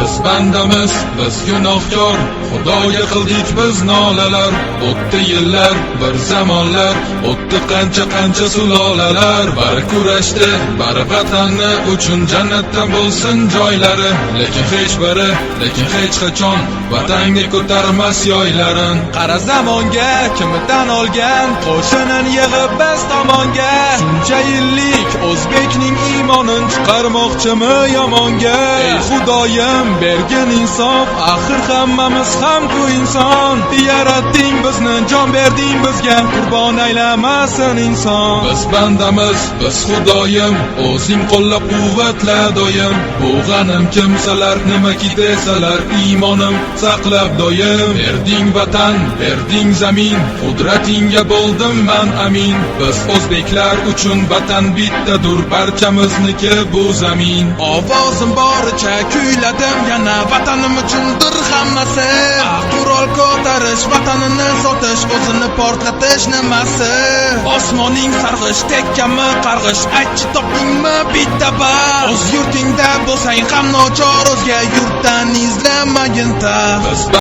Biz bandamiz, biz gunohkor, Xudoga qildik biz nolalar. O'tdi yillar, bir zamonlar, o'tdi qancha sulolalar. Bari kurashdi, bari vatanni uchun jannatdan bo'lsin joylari. Lekin hech qachon vatanga ko'tarmas yoylarin. Qara zamonga kimi tan olgan, qo'shinin yig'ib biz tomonga. Shuncha yillik o'zbekning iymonin chiqarmoqchimi yomonga? Ey Xudoyim, bergin insof, axir hammamiz ham-ku inson. Yaratding bizni, jon berding bizga, qurbon aylamasin inson. Biz bandamiz, biz Xudoyim, o'zing qo'llab quvvatla doim. Bu g'anim kimsalar nimaki desalar, iymonim saqlab doim. Berding vatan, berding zamin, qudratingga bo'ldim man amin. Biz o'zbeklar uchun vatan bittadur, barchamizniki bu zamin. Ovozim boricha kuyladim yana, vatanim uchundir hammasi. Qurol ko'tarish, vatanini sotish, o'zini portlatish nimasi? Osmoning sarg'ish, tekkami qarg'ish, aytchi topdingmi bitta bas? O'z yurtingda bo'lsang ham nochor, o'zga yurtdan izlamagin ta.